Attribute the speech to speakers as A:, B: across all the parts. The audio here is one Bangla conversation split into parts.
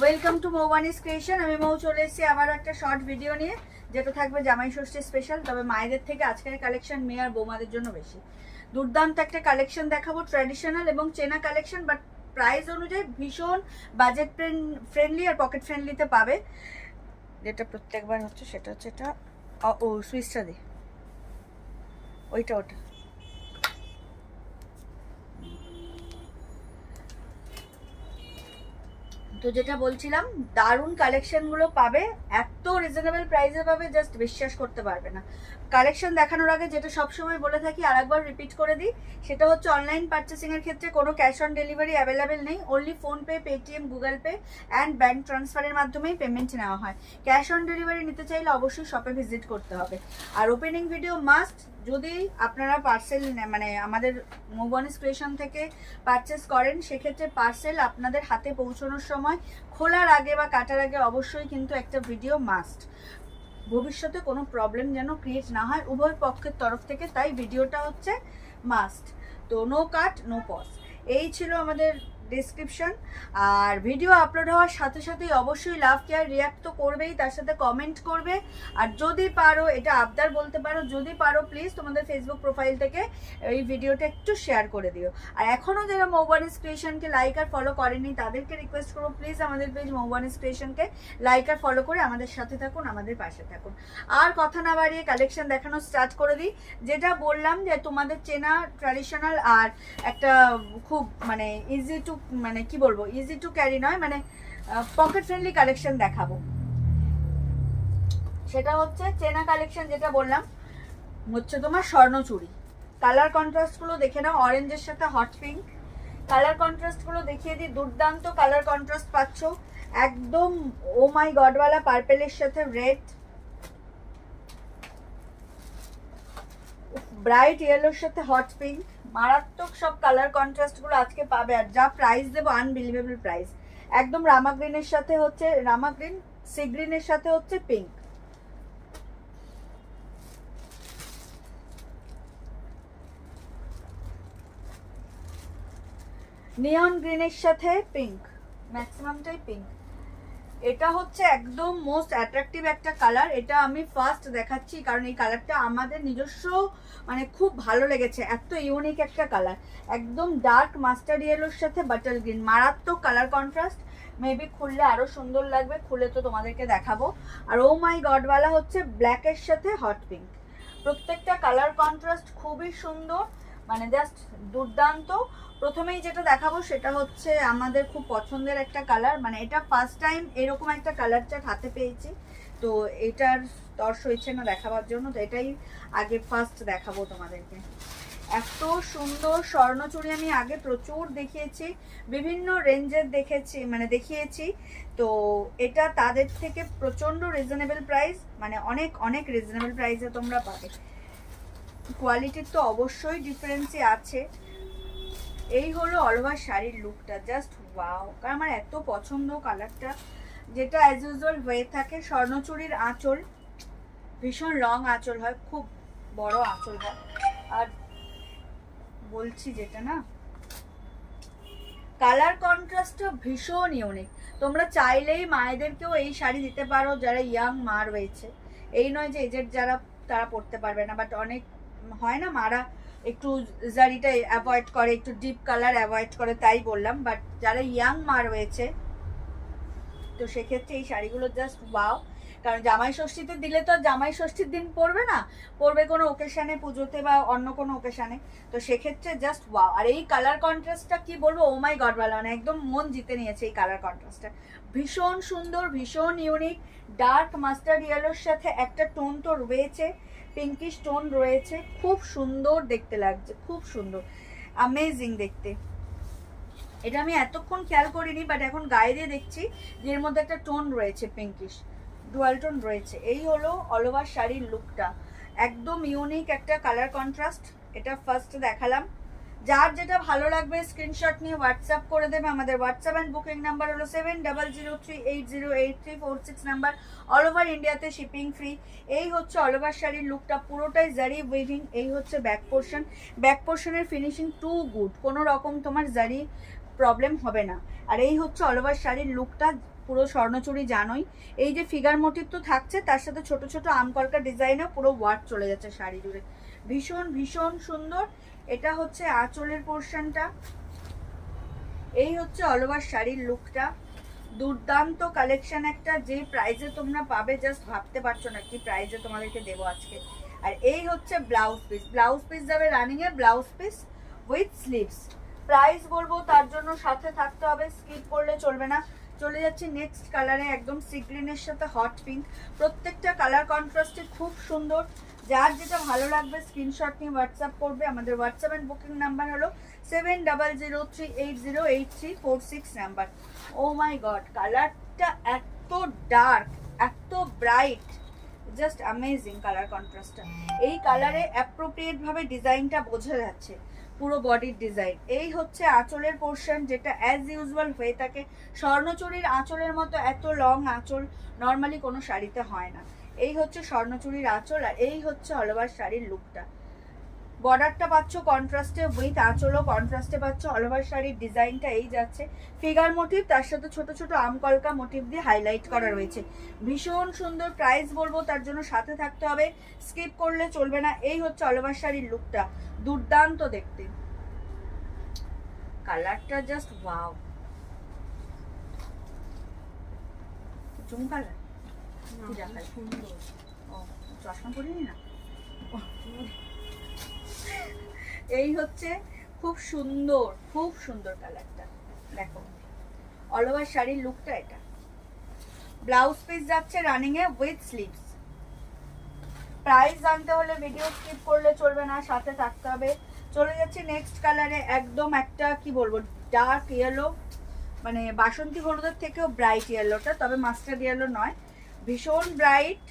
A: Welcome to মৌবানিস creation. আমি মৌ চলে এসেছি আবার একটা শর্ট ভিডিও নিয়ে, যেটা থাকবে জামাই ষষ্ঠী স্পেশাল। তবে মায়েদের থেকে আজকের কালেকশন মেয়ে আর বৌমাদের জন্য বেশি দুর্দান্ত একটা কালেকশন দেখাবো, ট্র্যাডিশনাল এবং চেনা কালেকশন, বাট প্রাইস অনুযায়ী ভীষণ বাজেট ফ্রেন্ডলি আর পকেট ফ্রেন্ডলিতে পাবে। যেটা প্রত্যেকবার হচ্ছে সেটা হচ্ছে এটা, ও সুইচটা দি, ওইটা ওটা। তো যেটা বলছিলাম, দারুণ কালেকশনগুলো পাবে, এত রিজনেবল প্রাইসে পাবে, জাস্ট বিশ্বাস করতে পারবে না। কালেকশন দেখানোর আগে যেটা সবসময় বলে থাকি, আরেকবার রিপিট করে দিই, সেটা হচ্ছে অনলাইন পারচেসিংয়ের ক্ষেত্রে কোনো ক্যাশ অন ডেলিভারি অ্যাভেলেবেল নেই। Only PhonePe, Paytm, Google pay and bank ট্রান্সফারের মাধ্যমেই পেমেন্ট নেওয়া হয়। ক্যাশ অন ডেলিভারি নিতে চাইলে অবশ্যই শপে ভিজিট করতে হবে। আর ওপেনিং ভিডিও মাস্ট। যদি আপনারা পার্সেল মানে আমাদের মৌবানিস ক্রিয়েশন থেকে পারচেস করেন, সেক্ষেত্রে পার্সেল আপনাদের হাতে পৌঁছানোর সময় খোলার আগে বা কাটার আগে অবশ্যই কিন্তু একটা ভিডিও মাস্ট। ভবিষ্যতে কোনো প্রবলেম যেন ক্রিয়েট না হয় উভয় পক্ষের তরফ থেকে, তাই ভিডিওটা হচ্ছে মাস্ট। তো নো কাট নো পজ, এই ছিল আমাদের ডেসক্রিপশন। আর ভিডিও আপলোড হওয়ার সাথে সাথেই অবশ্যই লাভ কেয়ার রিয়াক্ট তো করবেই, তার সাথে কমেন্ট করবে। আর যদি পারো, এটা আবদার বলতে পারো, যদি পারো প্লিজ তোমাদের ফেসবুক প্রোফাইল থেকে এই ভিডিওটা একটু শেয়ার করে দিও। আর এখনও যারা মৌবানিস ক্রিয়েশনকে লাইক আর ফলো করেনি, তাদেরকে রিকোয়েস্ট করবো প্লিজ আমাদের পেজ মৌবানিস ক্রিয়েশনকে লাইক আর ফলো করে আমাদের সাথে থাকুন, আমাদের পাশে থাকুন। আর কথা না বাড়িয়ে কালেকশন দেখানো স্টার্ট করে দিই। যেটা বললাম যে তোমাদের চেনা ট্র্যাডিশনাল আর একটা খুব মানে ইজি টু, মানে কি বলবো, ইজি টু ক্যারি নয়, মানে পকেট ফ্রেন্ডলি কালেকশন দেখাবো। সেটা হচ্ছে চেনা কালেকশন, যেটা বললাম হচ্ছে তোমার স্বর্ণচুড়ি। কালার কন্ট্রাস্টগুলো দেখে নাও, অরেঞ্জের সাথে হট পিঙ্ক। কালার কন্ট্রাস্টগুলো দেখিয়ে দিই, দুর্দান্ত কালার কন্ট্রাস্ট পাচ্ছ। একদম ও মাই গডওয়ালা পার্পেলের সাথে রেড, ব্রাইট ইয়েলোর সাথে হট পিঙ্ক, মারাত্মক সব কালার কন্ট্রাস্টগুলো আজকে পাবে। আর যা প্রাইস দেবো, আনবিলিভেবল প্রাইস। একদম রামা গ্রিনের সাথে হচ্ছে, রামা গ্রিন সি গ্রিনের সাথে হচ্ছে পিঙ্ক, নিয়ন গ্রিনের সাথে পিঙ্ক, ম্যাক্সিমামটাই পিঙ্ক। এটা হচ্ছে একদম মোস্ট অ্যাট্রাকটিভ একটা কালার। এটা আমি ফার্স্ট দেখাচ্ছি কারণ এই কালারটা আমাদের নিজস্ব মানে খুব ভালো লেগেছে, এত ইউনিক একটা কালার। একদম ডার্ক মাস্টার্ড ইয়েলোর সাথে বাটার গ্রিন, মারাত্মক কালার কন্ট্রাস্ট। মেবি খুললে আরো সুন্দর লাগবে, খুলে তো তোমাদেরকে দেখাবো। আর ও মাই গডওয়ালা হচ্ছে ব্ল্যাকের সাথে হট পিঙ্ক। প্রত্যেকটা কালার কন্ট্রাস্ট খুবই সুন্দর, মানে জাস্ট দুর্দান্ত। প্রথমেই যেটা দেখাবো সেটা হচ্ছে আমাদের খুব পছন্দের একটা কালার, মানে এটা ফার্স্ট টাইম এরকম একটা কালার চার্ট হাতে পেয়েছি, তো এটার তর্স হয়েছে না দেখাবার জন্য, তো এটাই আগে ফার্স্ট দেখাবো তোমাদেরকে। এত সুন্দর স্বর্ণচুড়ি আমি আগে প্রচুর দেখিয়েছি, বিভিন্ন রেঞ্জের দেখিয়েছি। তো এটা তাদের থেকে প্রচন্ড রিজনেবল প্রাইস, মানে অনেক অনেক রিজনেবল প্রাইসে তোমরা পাবে। কোয়ালিটির তো অবশ্যই ডিফারেন্সই আছে। এই হলো অল ওভার শাড়ির লুকটা, জাস্ট ওয়াও। কারণ আমার এত পছন্দ কালারটা, যেটা অ্যাজ ইউজুয়াল হয়ে থাকে। স্বর্ণচুড়ির আঁচল ভীষণ লং আঁচল হয়, খুব বড় আঁচল হয়। আর বলছি যেটা না, কালার কন্ট্রাস্টটা ভীষণ ইউনিক। তোমরা চাইলেই মায়েদেরকেও এই শাড়ি দিতে পারো যারা ইয়াং মা রয়েছে। এই নয় যে এজেড যারা তারা পরতে পারবে না, বাট অনেক হয় না মারা একটু জারিটা অ্যাভয়েড করে, একটু ডিপ কালার অ্যাভয়েড করে, তাই বললাম। বাট যারা ইয়াং মা রয়েছে, তো সেক্ষেত্রে এই শাড়িগুলো জাস্ট ওয়াও। কারণ জামাই ষষ্ঠীতে দিলে তো জামাই ষষ্ঠীর দিন পরবে না, পরবে কোনো ওকেশানে, পুজোতে বা অন্য কোনো ওকেশানে, তো সেক্ষেত্রে জাস্ট ওয়াও। আর এই কালার কন্ট্রাস্টটা কি বলবো, ও মাই গড বলা, মানে একদম মন জিতে নিয়েছে এই কালার কন্ট্রাস্টটা। ভীষণ সুন্দর, ভীষণ ইউনিক। ডার্ক মাস্টার্ড ইয়েলোর সাথে একটা টোন তো রয়েছে, পিঙ্কিশ টোন রয়েছে, খুব সুন্দর দেখতে লাগছে, খুব সুন্দর, অ্যামেজিং দেখতে। এটা আমি এতক্ষণ খেয়াল করিনি, বাট এখন গায়ে দিয়ে দেখছি যে এর মধ্যে একটা টোন রয়েছে, পিঙ্কিশ ডুয়াল টোন রয়েছে। এই হলো অল ওভার শাড়ির লুকটা, একদম ইউনিক একটা কালার কন্ট্রাস্ট। এটা ফার্স্ট দেখালাম। যার যেটা ভালো লাগবে স্ক্রিনশট নিয়ে হোয়াটসঅ্যাপ করে দেবে। আমাদের হোয়াটসঅ্যাপ অ্যান্ড বুকিং নাম্বার হলো 7003808346 নাম্বার। অল ওভার ইন্ডিয়াতে শিপিং ফ্রি। এই হচ্ছে অল ওভার শাড়ির লুকটা, পুরোটাই জারি উইভিং। এই হচ্ছে ব্যাক পোর্শন, ব্যাক পোর্শনের ফিনিশিং টু গুড, কোনো রকম তোমার জারি প্রবলেম হবে না। আর এই হচ্ছে অল ওভার শাড়ির লুকটা, পুরো স্বর্ণচুরি জানোই, এই যে ফিগার মোটিভ তো থাকছে, তার সাথে ছোট ছোট আমকলকা ডিজাইনে পুরো ওয়ার্ক চলে যাচ্ছে শাড়ি জুড়ে, ভীষণ ভীষণ সুন্দর। এটা হচ্ছে আঁচলের পোর্শনটা, এই হচ্ছে অল ওভার শাড়ির লুকটা। দুর্দান্ত কালেকশন একটা, যে প্রাইজে তোমরা পাবে জাস্ট ভাবতে পারছো না কি প্রাইজে তোমাদেরকে দেবো আজকে। আর এই হচ্ছে ব্লাউজ পিস, ব্লাউজ পিস যাবে running A, blouse piece with sleeves. Price বলবো তার জন্য সাথে থাকতে হবে, স্কিপ করলে চলবে না। চলে যাচ্ছি নেক্সট কালারে, একদম সি গ্রিনের সাথে হট পিঙ্ক, প্রত্যেকটা কালার কন্ট্রাস্টে খুব সুন্দর। যার যেটা ভালো লাগবে স্ক্রিনশট নিয়ে হোয়াটসঅ্যাপ করবে। আমাদের হোয়াটসঅ্যাপ এন্ড বুকিং নাম্বার হলো 7003808346 নাম্বার। ও মাই গড, কালারটা এত ডার্ক, এত ব্রাইট, জাস্ট অ্যামেজিং কালার কন্ট্রাস্টটা। এই কালারে অ্যাপ্রোপ্রিয়েট ভাবে ডিজাইনটা বোঝা যাচ্ছে, পুরো বডির ডিজাইন। এই হচ্ছে আঁচলের পোর্শন, যেটা অ্যাজ ইউজুয়াল হয়ে থাকে। স্বর্ণচুরির আঁচলের মতো এত লং আঁচল নর্মালি কোনো শাড়িতে হয় না। এই হচ্ছে স্বর্ণচুরির আঁচল, আর এই হচ্ছে অল ওভার শাড়ির লুকটা। বর্ডারটা পাচ্ছ কন্ট্রাস্টে, উইথ আঁচলও কন্ট্রাস্টে পাচ্ছ। অল ওভার শাড়ির ডিজাইনটা এই যাচ্ছে, ফিগার মোটিভ, তার সাথে ছোট ছোট আমকলকা মোটিভ দিয়ে হাইলাইট করা রয়েছে, ভীষণ সুন্দর। প্রাইস বলবো তার জন্য সাথে থাকতে হবে, স্কিপ করলে চলবে না। এই হচ্ছে অল ওভার শাড়ির লুকটা, দুর্দান্ত দেখতে, কালারটা জাস্ট ওয়াও। চুম কালার সুন্দর। ও চশমা পরিনি না। এই হচ্ছে খুব সুন্দর, খুব সুন্দর কালারটা, দেখো অল ওভার শাড়ির লুকটা এটা। ব্লাউজ পিস যাচ্ছে running A with sleeves. Price জানতে হলে ভিডিও স্কিপ করলে চলবে না, সাথে থাকতে হবে। চলে যাচ্ছি নেক্সট কালারে, একদম একটা কি বলবো ডার্ক ইয়েলো, মানে বাসন্তী হলুদের থেকেও ব্রাইট ইয়েলোটা, তবে মাস্টার্ড ইয়েলো নয়, ভীষণ ব্রাইট।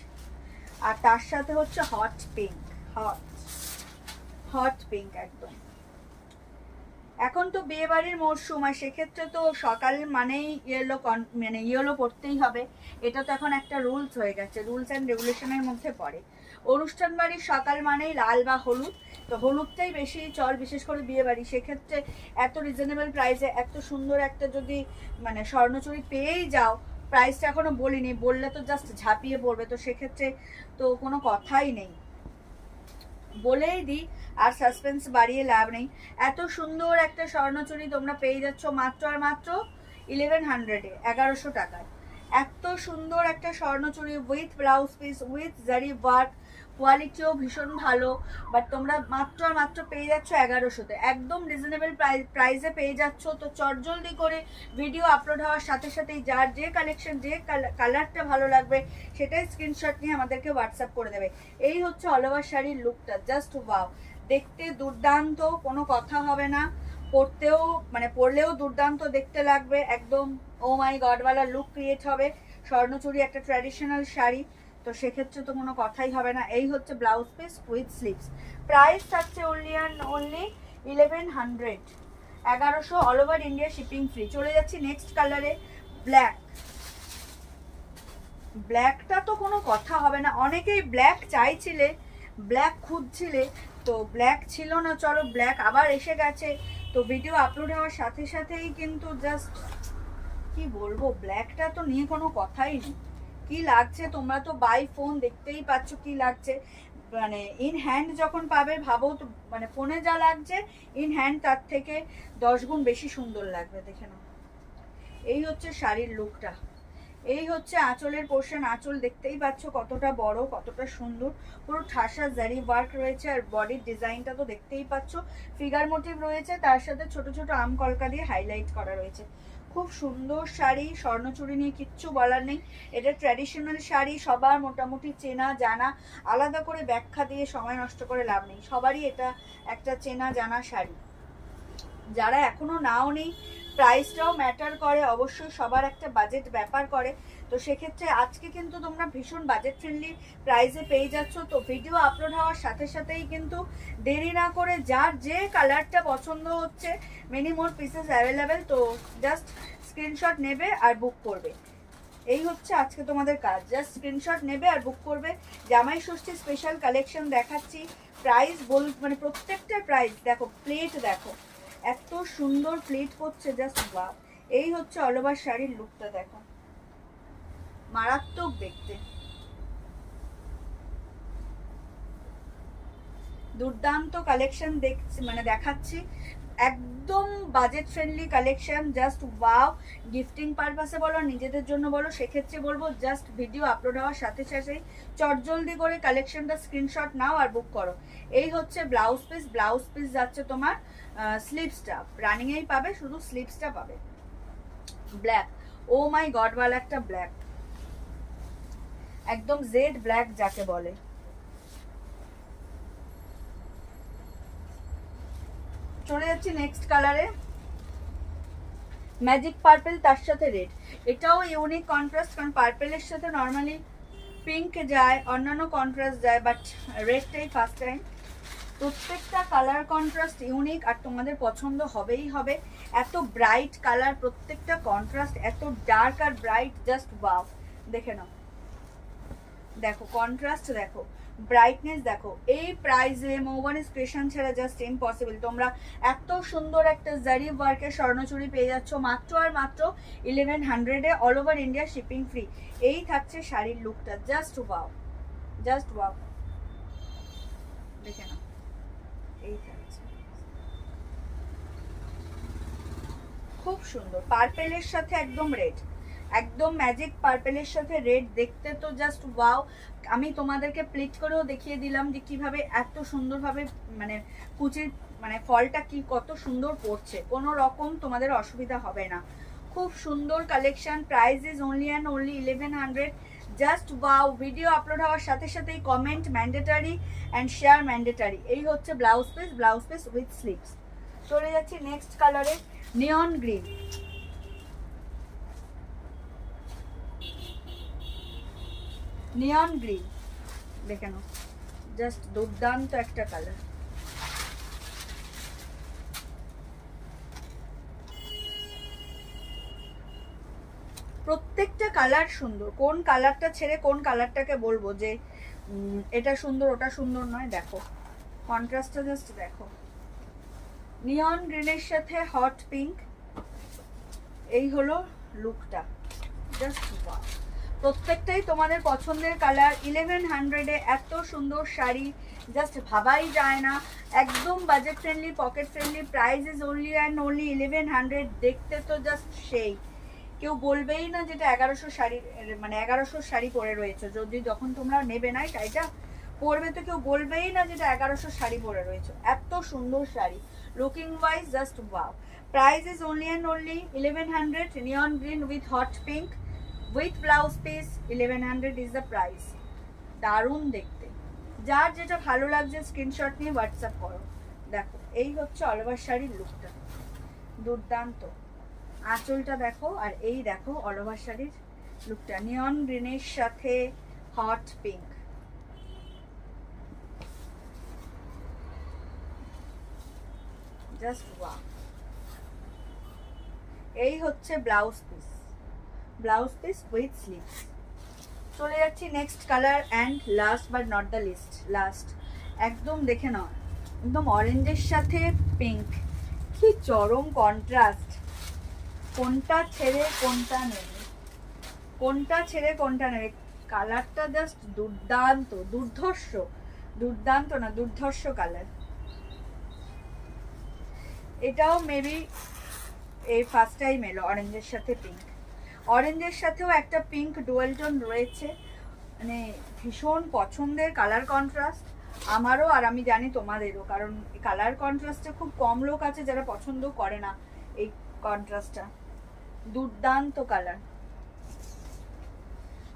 A: আর তার সাথে হচ্ছে হট পিঙ্ক, হট পিঙ্ক একদম। এখন তো বিয়ে বাড়ির মরশুম, আর সেক্ষেত্রে তো সকাল মানেই ইয়েলো, মানে ইয়েলো পড়তেই হবে, এটা তো এখন একটা রুলস হয়ে গেছে, রুলস অ্যান্ড রেগুলেশনের মধ্যে পড়ে। অনুষ্ঠান বাড়ির সকাল মানেই লাল বা হলুদ, তো হলুদটাই বেশি চল, বিশেষ করে বিয়ে বাড়ি। সেক্ষেত্রে এত রিজনেবল প্রাইসে এত সুন্দর একটা যদি মানে স্বর্ণচুরি পেয়েই যাও, প্রাইসটা এখনো বলিনি, বললে তো জাস্ট ঝাঁপিয়ে পড়বে, তো সেক্ষেত্রে তো কোনো কথাই নেই, বলেই দিই, আর সাসপেন্স বাড়িয়ে লাভ নেই। এত সুন্দর একটা স্বর্ণচুরি তোমরা পেয়ে যাচ্ছ মাত্র আর মাত্র 1100-এ, 1100 টাকায়। এত সুন্দর একটা Swarnachari with blouse piece, with জারি ওয়ার্ক, কোয়ালিটিও ভীষণ ভালো, বাট তোমরা মাত্র আর মাত্র পেয়ে যাচ্ছ 1100-তে, একদম রিজনেবল প্রাইসে পেয়ে যাচ্ছ। তো চটজলদি করে ভিডিও আপলোড হওয়ার সাথে সাথেই যার যে কালেকশন, যে কালারটা ভালো লাগবে সেটাই স্ক্রিনশট নিয়ে আমাদেরকে হোয়াটসঅ্যাপ করে দেবে। এই হচ্ছে অল ওভার শাড়ির লুকটা, জাস্ট ওয়াও, দেখতে দুর্দান্ত, কোনো কথা হবে না, পরতেও মানে পরলেও দুর্দান্ত দেখতে লাগবে, একদম ও মাই গডওয়ালা লুক ক্রিয়েট হবে। স্বর্ণচুরি একটা ট্র্যাডিশনাল শাড়ি, তো সেক্ষেত্রে তো কোনো কথাই হবে না। এই হচ্ছে blouse piece with sleeves. Price থাকছে only 1100, 1100, all over India shipping free. চলে যাচ্ছি নেক্সট কালারে, ব্ল্যাক। ব্ল্যাকটা তো কোনো কথা হবে না, অনেকেই ব্ল্যাক চাইছিলে, ব্ল্যাক খুঁজছিলে, তো ব্ল্যাক ছিল না, চলো ব্ল্যাক আবার এসে গেছে। তো ভিডিও আপলোড হওয়ার সাথে সাথেই কিন্তু জাস্ট কি বলবো, ব্ল্যাকটা তো নিয়ে কোনো কথাই নেই। কি লাগছে তোমরা তো বাই ফোন দেখতেই পাচ্ছ কি লাগছে, মানে ইন হ্যান্ড যখন পাবে ভাবো তো, মানে ফোনে যা লাগছে ইন হ্যান্ড তার থেকে 10 গুণ বেশি সুন্দর লাগবে, দেখে নাও। এই হচ্ছে শাড়ির লুকটা, এই হচ্ছে আঁচলের পোর্শন। আঁচল দেখতেই পাচ্ছ কতটা বড়, কতটা সুন্দর, পুরো ঠাসা জারি ওয়ার্ক রয়েছে, আর বডির ডিজাইনটা তো দেখতেই পাচ্ছ, ফিগার মোটিভ রয়েছে, তার সাথে ছোট ছোট আম কলকা দিয়ে হাইলাইট করা রয়েছে। খুব সুন্দর শাড়ি, স্বর্ণচুরি নিয়ে কিচ্ছু বলার নেই, এটা ট্র্যাডিশনাল শাড়ি, সবার মোটামুটি চেনা জানা, আলাদা করে ব্যাখ্যা দিয়ে সময় নষ্ট করে লাভ নেই, সবারই এটা একটা চেনা জানা শাড়ি। যারা এখনো নাও নেই, প্রাইসটাও ম্যাটার করে অবশ্যই, সবার একটা বাজেট ব্যাপার করে, তো সেক্ষেত্রে আজকে কিন্তু তোমরা ভীষণ বাজেট ফ্রেন্ডলি প্রাইসে পেয়ে যাচ্ছ। তো ভিডিও আপলোড হওয়ার সাথে সাথেই কিন্তু দেরি না করে যার যে কালারটা পছন্দ হচ্ছে, মেনি মোর পিসেস অ্যাভেলেবেল, তো জাস্ট স্ক্রিনশট নেবে আর বুক করবে। এই হচ্ছে আজকে তোমাদের কাজ, জাস্ট স্ক্রিনশট নেবে আর বুক করবে। জামাই ষষ্ঠী স্পেশাল কালেকশন দেখাচ্ছি, প্রাইস মানে প্রত্যেকটা প্রাইস দেখো, প্লেট দেখো, এত সুন্দর প্লেট করছে, জাস্ট ওয়াও। এই হচ্ছে অল ওভার শাড়ির লুকটা দেখো, মারাত্মক দেখতে, দুর্দান্ত কালেকশন দেখছি, মানে দেখাচ্ছি, একদম budget friendly collection, just wow. Gifting পারপাসে বলো, নিজেদের জন্য বলো, সেক্ষেত্রে বলবো জাস্ট ভিডিও আপলোড হওয়ার সাথে সাথেই চটজলদি করে কালেকশনটা স্ক্রিনশট নাও আর বুক করো। এই হচ্ছে ব্লাউজ পিস, ব্লাউজ পিস যাচ্ছে তোমার স্লিভসটা রানিংয়েই পাবে, শুধু স্লিভসটা পাবে ব্ল্যাক। ও মাই গড ওয়ালা একটা ব্ল্যাক, একদম জেড ব্ল্যাক যাকে বলে। চলে যাচ্ছি নেক্সট কালারে, ম্যাজিক পার্পল, তার সাথে রেড। এটাও ইউনিক কন্ট্রাস্ট, কারণ পার্পেলের সাথে নর্মালি পিঙ্ক যায়, অন্যান্য কন্ট্রাস্ট যায়, বাট রেডটাই ফার্স্ট টাইম। প্রত্যেকটা কালার কন্ট্রাস্ট ইউনিক আর তোমাদের পছন্দ হবেই হবে। এত ব্রাইট কালার, প্রত্যেকটা কন্ট্রাস্ট এত ডার্ক আর ব্রাইট, জাস্ট ওয়াও। দেখে নাও, দেখো কন্ট্রাস্ট, দেখো ব্রাইটনেস, দেখো। এই প্রাইসে মৌবানিস ক্রিয়েশন ছাড়া জাস্ট ইম্পসিবল। তোমরা এত সুন্দর একটা জারি ওয়ার্কের স্বর্ণচুড়ি পেয়ে যাচ্ছ মাত্র আর মাত্র 1100-এ, all over India shipping free. এই থাকছে শাড়ির লুকটা, জাস্ট ওয়াও, জাস্ট ওয়াও। দেখে নাও, এই থাকছে খুব সুন্দর, পার্পেলের সাথে একদম রেড, একদম ম্যাজিক পার্পেলের সাথে রেড, দেখতে তো জাস্ট ওয়াও। আমি তোমাদেরকে প্লিট করেও দেখিয়ে দিলাম যে কিভাবে এত সুন্দরভাবে মানে কুচির মানে ফলটা কি কত সুন্দর পড়ছে, কোনো রকম তোমাদের অসুবিধা হবে না। খুব সুন্দর collection, price is only and only 1100, just wow. Video upload হওয়ার সাথে সাথেই comment mandatory and share mandatory. এই হচ্ছে blouse piece, blouse piece with sleeves. চলে যাচ্ছি নেক্সট কালারে, নিয়ন গ্রিন। নিয়ন গ্রিন দেখে নাও, জাস্ট দুর্দান্ত একটা কালার। প্রত্যেকটা কালার সুন্দর, কোন কালারটা ছেড়ে কোন কালারটাকে বলবো যে এটা সুন্দর ওটা সুন্দর নয়। দেখো কন্ট্রাস্টটা জাস্ট দেখো, নিয়ন গ্রিনের সাথে হট পিঙ্ক, এই হলো লুকটা, জাস্ট ওয়াও। প্রত্যেকটাই তোমাদের পছন্দের কালার। 1100-এ এত সুন্দর শাড়ি জাস্ট ভাবাই যায় না, একদম budget friendly, pocket friendly, price is only and only 1100। দেখতে তো জাস্ট সেই, কেউ বলবেই না যেটা 1100 শাড়ি, মানে 1100 শাড়ি পরে রয়েছে। যদি যখন তোমরা নেবে না শাড়িটা পরবে তো কেউ বলবেই না যেটা 1100 শাড়ি পরে রয়েছে। এত সুন্দর sari, looking wise just wow. Price is only and only 1100, neon green with hot pink with blouse piece, 1100 is the price. দারুণ দেখতে, যার যেটা ভালো লাগছে স্ক্রিনশট নিয়ে হোয়াটসঅ্যাপ করো। দেখো এই হচ্ছে অল ওভার শাড়ির লুকটা, দুর্দান্ত। আঁচলটা দেখো, আর এই দেখো অল ওভার শাড়ির লুকটা, নিয়ন গ্রিনের সাথে হট পিঙ্ক, জাস্ট ওয়াও। এই হচ্ছে blouse piece, blouse piece with sleeves. চলে যাচ্ছি next colour and last but not the least, last. একদম দেখে নাও, একদম অরেঞ্জের সাথে পিঙ্ক, কি চরম কন্ট্রাস্ট। কোনটা ছেড়ে কোনটা নেবে, কোনটা ছেড়ে কোনটা নেবে, কালারটা জাস্ট দুর্দান্ত, দুর্ধর্ষ, দুর্দান্ত না দুর্ধর্ষ কালার। এটাও মেবি এই ফার্স্ট টাইম এলো অরেঞ্জের সাথে পিঙ্ক। অরেঞ্জের সাথেও একটা পিঙ্ক ডুয়াল টোন রয়েছে, মানে ভীষণ পছন্দের কালার কন্ট্রাস্ট আমারও, আর আমি জানি তোমাদেরও, কারণ কালার কন্ট্রাস্টে খুব কম লোক আছে যারা পছন্দ করে না এই কন্ট্রাস্টটা। দুর্দান্ত কালার,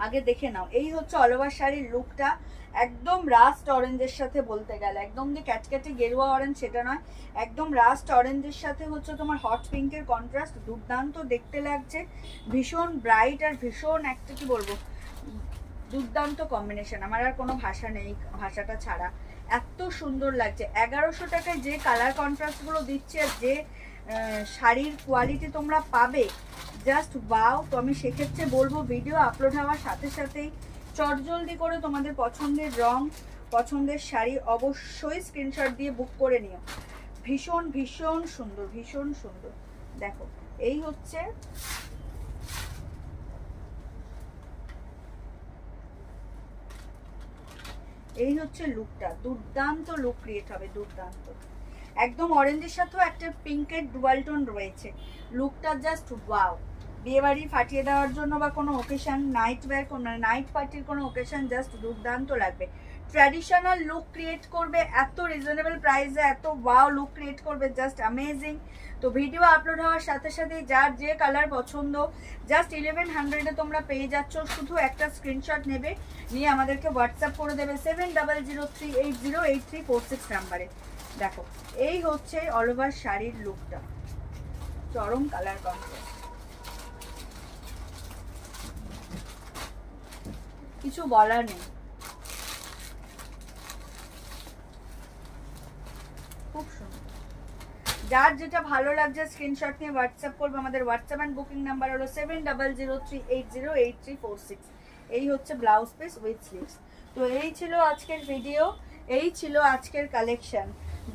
A: আগে দেখে নাও। এই হচ্ছে অল ওভার শাড়ির লুকটা, একদম রাস্ট অরেঞ্জের সাথে, বলতে গেলে একদম যে ক্যাটক্যাটে গেরুয়া অরেঞ্জ সেটা নয়, একদম রাস্ট অরেঞ্জের সাথে হচ্ছে তোমার হট পিঙ্কের কন্ট্রাস্ট, দুর্দান্ত দেখতে লাগছে, ভীষণ ব্রাইট আর ভীষণ একটা কি বলবো দুর্দান্ত কম্বিনেশন। আমার আর কোনো ভাষা নেই ভাষাটা ছাড়া, এত সুন্দর লাগছে। 1100 টাকায় যে কালার কন্ট্রাস্টগুলো দিচ্ছে আর যে শাড়ির কোয়ালিটি তোমরা পাবে, জাস্ট ওয়াও। তো আমি সেক্ষেত্রে বলবো ভিডিও আপলোড হওয়ার সাথে সাথেই চটজলদি করে তোমাদের পছন্দের রং, পছন্দের শাড়ি অবশ্যই স্ক্রিনশট দিয়ে বুক করে নিও। ভীষণ ভীষণ সুন্দর, ভীষণ সুন্দর। দেখো এই হচ্ছে এই হচ্ছে লুকটা, দুর্দান্ত লুক ক্রিয়েট হবে, দুর্দান্ত। একদম অরেঞ্জের সাথেও একটা পিঙ্কের ডুয়াল টোন রয়েছে, লুকটা জাস্ট ওয়াও। বিয়ে বাড়ি ফাটিয়ে দেওয়ার জন্য বা কোনো ওকেশন, নাইট ওয়্যার, মানে নাইট পার্টির কোনো ওকেশন জাস্ট দুর্দান্ত লাগবে। ট্র্যাডিশনাল লুক ক্রিয়েট করবে, এত রিজনেবল প্রাইসে এত ওয়াও লুক ক্রিয়েট করবে, জাস্ট অ্যামেজিং। তো ভিডিও আপলোড হওয়ার সাথে সাথে যার যে কালার পছন্দ জাস্ট 1100-এ তোমরা পেয়ে যাচ্ছ। শুধু একটা স্ক্রিনশট নেবে, নিয়ে আমাদেরকে হোয়াটসঅ্যাপ করে দেবে 7003808346 নাম্বারে। দেখো এই হচ্ছে অল ওভার শাড়ির লুকটা, চরম কালার কন্ট্রাস্ট, কিছু বলার নেই, খুব সুন্দর। যার যেটা ভালো লাগছে স্ক্রিনশট নিয়ে হোয়াটসঅ্যাপ করবে। আমাদের হোয়াটসঅ্যাপ অ্যান্ড বুকিং নাম্বার হলো 7003808346। এই হচ্ছে ব্লাউজ পিস উইথ স্লিভস। তো এই ছিল আজকের ভিডিও, এই ছিল আজকের কালেকশন।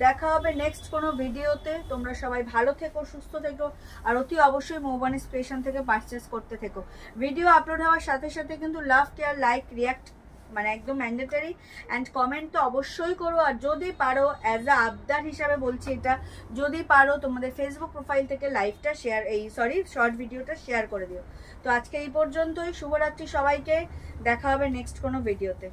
A: দেখা হবে নেক্সট কোনো ভিডিওতে। তোমরা সবাই ভালো থেকো, সুস্থ থেকো, আর অতি অবশ্যই মৌবানি ক্রিয়েশন থেকে পারচেস করতে থেকো। ভিডিও আপলোড হওয়ার সাথে সাথে কিন্তু লাভ, কেয়ার, লাইক, রিয়াক্ট মানে একদম ম্যান্ডেটরি, অ্যান্ড কমেন্ট তো অবশ্যই করো। আর যদি পারো, অ্যাজ আ আবদার হিসাবে বলছি এটা, যদি পারো তোমাদের ফেসবুক প্রোফাইল থেকে লাইভটা শেয়ার, শর্ট ভিডিওটা শেয়ার করে দিও। তো আজকে এই পর্যন্তই, শুভরাত্রি সবাইকে, দেখা হবে নেক্সট কোনো ভিডিওতে।